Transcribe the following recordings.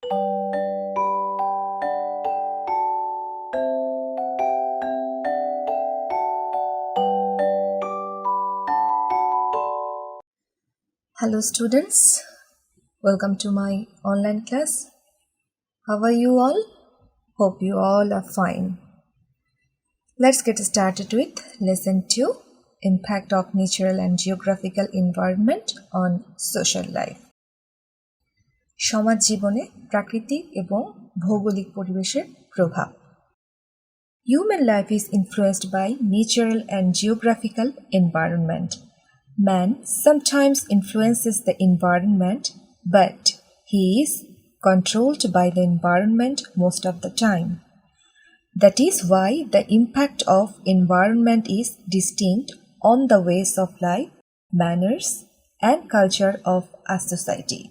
Hello students, welcome to my online class. How are you all? Hope you all are fine. Let's get started with lesson 2, Impact of Natural and Geographical Environment on Social Life. সমাজ জীবনে প্রাকৃতিক এবং ভৌগোলিক পরিবেশের প্রভাব. Human life is influenced by natural and geographical environment. Man sometimes influences the environment, but he is controlled by the environment most of the time. That is why the impact of environment is distinct on the ways of life, manners, and culture of a society.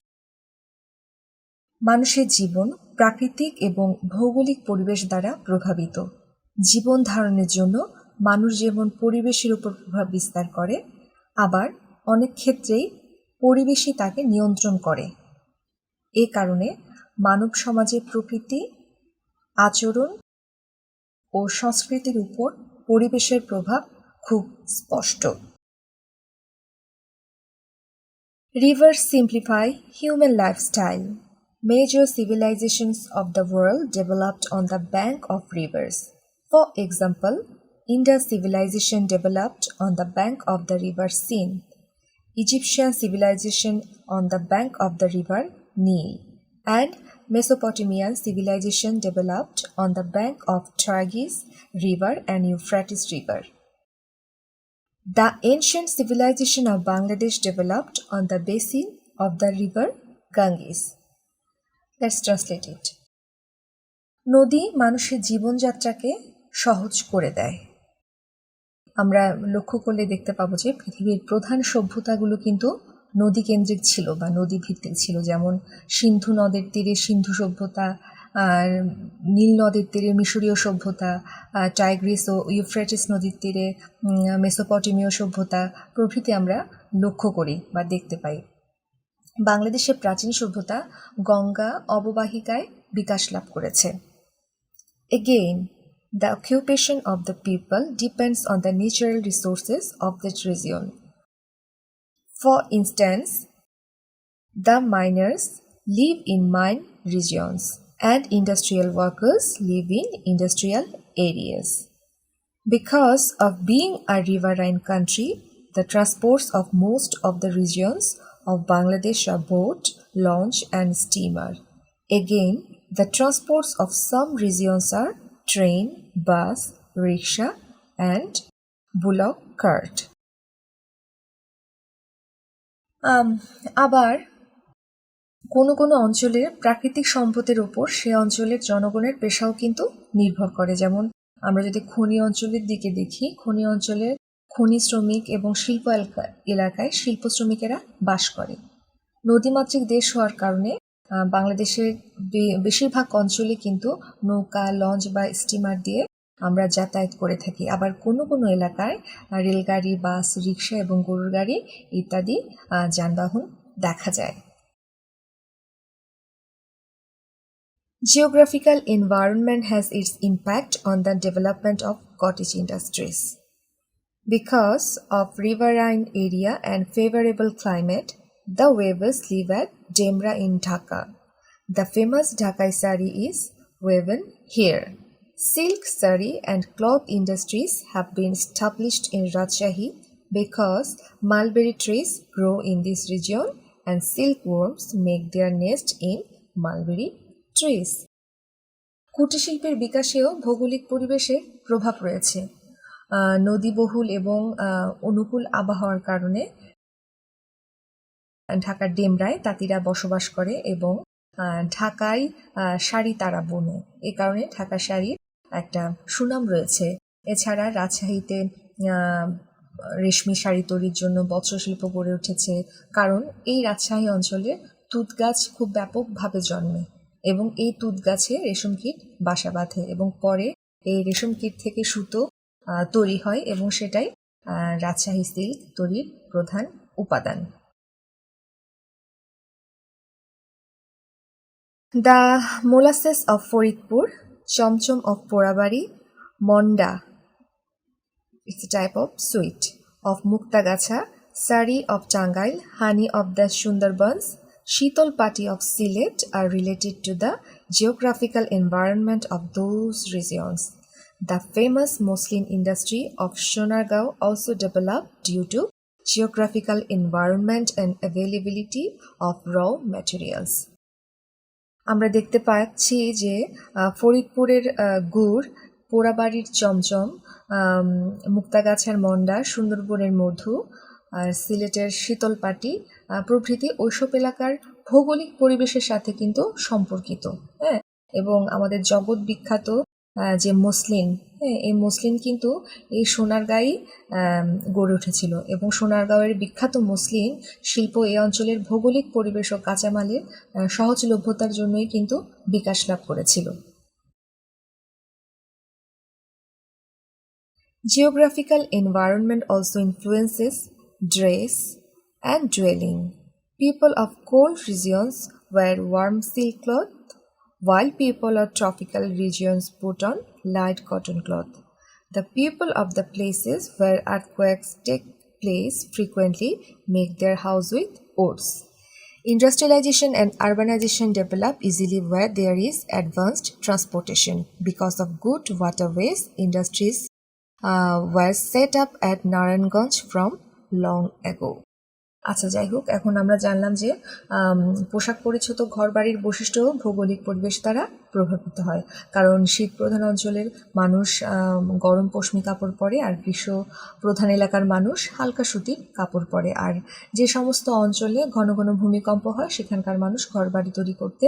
মানুষের জীবন প্রাকৃতিক এবং ভৌগোলিক পরিবেশ দ্বারা প্রভাবিত। জীবন ধারণের জন্য মানুষ যেমন পরিবেশের উপর প্রভাব বিস্তার করে, আবার অনেক ক্ষেত্রেই পরিবেশই তাকে নিয়ন্ত্রণ করে। এ কারণে মানব সমাজের প্রকৃতি, আচরণ ও সংস্কৃতির উপর পরিবেশের প্রভাব খুব স্পষ্ট। Rivers simplify human lifestyle. Major civilizations of the world developed on the bank of rivers. For example, Indus civilization developed on the bank of the river Sindh, Egyptian civilization on the bank of the river Nile, and Mesopotamian civilization developed on the bank of Tigris River and Euphrates River. The ancient civilization of Bangladesh developed on the basin of the river Ganges. Let's translate it. নদী মানুষের জীবনযাত্রাকে সহজ করে দেয়। আমরা লক্ষ্য করলে দেখতে পাবো যে পৃথিবীর প্রধান সভ্যতাগুলো কিন্তু নদী কেন্দ্রিক ছিল বা নদী ভিত্তিক ছিল, যেমন সিন্ধু নদের তীরে সিন্ধু সভ্যতা, নীল নদের তীরে মিশরীয় সভ্যতা, টাইগ্রিস ও ইউফ্রেটিস নদীর তীরে মেসোপটেমীয় সভ্যতা প্রভৃতি আমরা লক্ষ্য করি বা দেখতে পাই। বাংলাদেশের প্রাচীন সভ্যতা গঙ্গা অববাহিকায় বিকাশ লাভ করেছে। Again, the occupation of the people depends on the natural resources of that region. For instance, the miners live in mine regions and industrial workers live in industrial areas. Because of being a riverine country, the transports of most of the regions of Bangladesh are boat, launch and steamer. Again, the transports of some regions are train, bus, rickshaw and bullock cart. আবার কোনো অঞ্চলের প্রাকৃতিক সম্পদের উপর সে অঞ্চলের জনগণের পেশাও কিন্তু নির্ভর করে। যেমন আমরা যদি খনি অঞ্চলের দিকে দেখি, খনি অঞ্চলের খনি শ্রমিক এবং শিল্প এলাকায় শিল্প শ্রমিকেরা বাস করে। নদীমাতৃক দেশ হওয়ার কারণে বাংলাদেশের বেশিরভাগ অঞ্চলে কিন্তু নৌকা, লঞ্চ বা স্টিমার দিয়ে আমরা যাতায়াত করে থাকি। আবার কোনো এলাকায় রেলগাড়ি, বাস, রিক্সা এবং গরুর গাড়ি ইত্যাদি যানবাহন দেখা যায়। Geographical environment has its impact on the development of cottage industries. Because of riverine area and favorable climate, the weavers live at Demra in Dhaka. The famous Dhakai sari is woven here. Silk, sari and cloth industries have been established in Rajshahi because mulberry trees grow in this region and silkworms make their nest in mulberry trees. কুটির শিল্পের বিকাশেও ভৌগোলিক পরিবেশের প্রভাব রয়েছে। নদীবহুল এবং অনুকূল আবহাওয়ার কারণে ঢাকার ডেমরায় তাঁতিরা বসবাস করে এবং ঢাকায় শাড়ি তারা বোনে। এ কারণে ঢাকা শাড়ির একটা সুনাম রয়েছে। এছাড়া রাজশাহীতে রেশমি শাড়ি তৈরির জন্য বস্ত্রশিল্প গড়ে উঠেছে, কারণ এই রাজশাহী অঞ্চলে তুঁত গাছ খুব ব্যাপকভাবে জন্মে এবং এই তুঁত গাছে রেশম কীট বাসা বাঁধে এবং পরে এই রেশম কীট থেকে সুতো তৈরি হয় এবং সেটাই রাজশাহী সিল্ক তৈরির প্রধান উপাদান। The molasses of Faridpur, chomchom of Porabari, monda, it's a type of sweet, of Muktagacha, sari of Tangail, honey of the Sundarbans, Shitol Pati of Sylhet are related to the geographical environment of those regions. The famous muslin industry of Sonargaon also developed due to geographical environment and availability of raw materials. আমরা দেখতে পাচ্ছি যে ফরিদপুরের গুড়, পোড়াবাড়ির চমচম, মুক্তাগাছার মন্ডা, সুন্দরবনের মধু, আর সিলেটের শীতলপাটি প্রভৃতি ওইসব এলাকার ভৌগোলিক পরিবেশের সাথে কিন্তু সম্পর্কিত। হ্যাঁ, এবং আমাদের জগৎ বিখ্যাত যে মসলিন, হ্যাঁ, এই মসলিন কিন্তু এই সোনারগাঁই গড়ে উঠেছিল এবং সোনারগাঁওয়ের বিখ্যাত মসলিন শিল্প এই অঞ্চলের ভৌগোলিক পরিবেশ ও কাঁচামালের সহজলভ্যতার জন্যই কিন্তু বিকাশ লাভ করেছিল। Geographical environment also influences dress and dwelling. People of cold regions wear warm silk cloth, while people of tropical regions put on light cotton cloth. The people of the places where earthquakes take place frequently make their house with oats. Industrialization and urbanization develop easily where there is advanced transportation. Because of good waterways, industries were set up at Naranganj from long ago. আচ্ছা, যাই হোক, এখন আমরা জানলাম যে পোশাক পরিচ্ছদ ও ঘরবাড়ির বৈশিষ্ট্য ভৌগোলিক পরিবেশ দ্বারা প্রভাবিত হয়। কারণ শীত প্রধান অঞ্চলের মানুষ গরম পশমি কাপড় পরে, আর গ্রীষ্ম প্রধান এলাকার মানুষ হালকা সুতির কাপড় পরে। আর যে সমস্ত অঞ্চলে ঘন ঘন ভূমিকম্প হয় সেখানকার মানুষ ঘরবাড়ি তৈরি করতে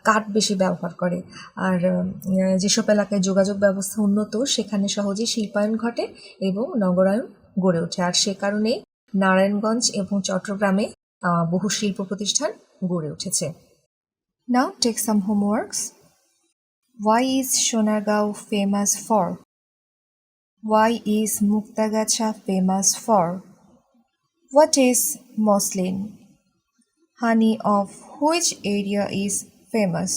কাঠ বেশি ব্যবহার করে। আর যেসব এলাকায় যোগাযোগ ব্যবস্থা উন্নত সেখানে সহজেই শিল্পায়ন ঘটে এবং নগরায়ন গড়ে ওঠে। আর সে কারণে নারায়ণগঞ্জ এবং চট্টগ্রামে বহু শিল্প প্রতিষ্ঠান গড়ে উঠেছে। Now take some homeworks. Why is Sonargaon famous for? Why is Muktagacha famous for? What is muslin? Honey of which area is famous?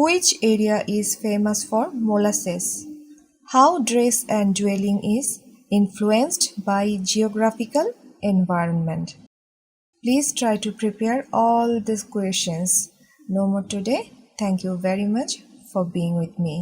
Which area is famous for molasses? How dress and dwelling is influenced by geographical environment. Please try to prepare all these questions. No more today. Thank you very much for being with me.